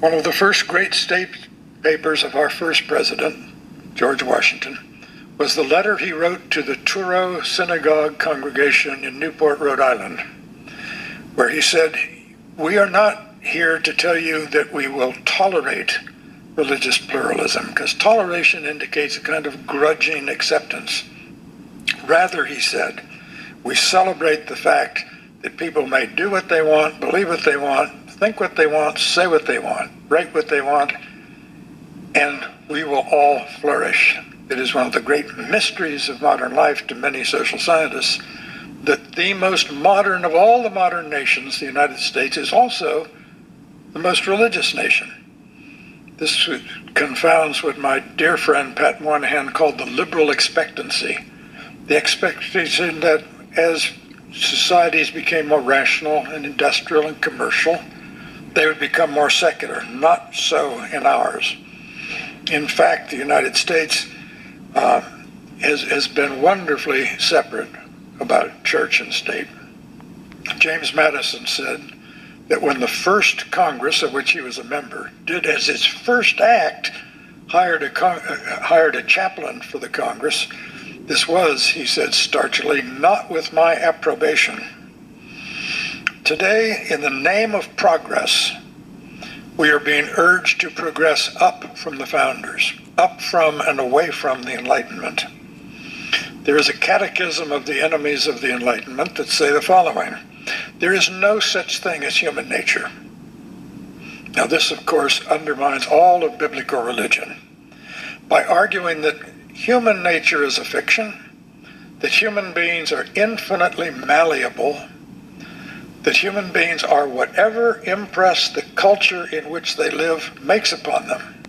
One of the first great state papers of our first president, George Washington, was the letter he wrote to the Truro Synagogue congregation in Newport, Rhode Island, where he said, "We are not here to tell you that we will tolerate religious pluralism, because toleration indicates a kind of grudging acceptance. Rather," he said, "we celebrate the fact that people may do what they want, believe what they want, think what they want, say what they want, write what they want, and we will all flourish." It is one of the great mysteries of modern life to many social scientists that the most modern of all the modern nations, the United States, is also the most religious nation. This confounds what my dear friend Pat Moynihan called the liberal expectancy. The expectation that as societies became more rational and industrial and commercial, they would become more secular. Not so in ours. In fact, the United States has been wonderfully separate about church and state. James Madison said that when the first Congress, of which he was a member, did as its first act, hired a chaplain for the Congress, this was, he said starchily, not with my approbation. Today, in the name of progress, we are being urged to progress up from the founders, up from and away from the Enlightenment. There is a catechism of the enemies of the Enlightenment that say the following: there is no such thing as human nature. Now this, of course, undermines all of biblical religion by arguing that human nature is a fiction, that human beings are infinitely malleable, that human beings are whatever impress the culture in which they live makes upon them.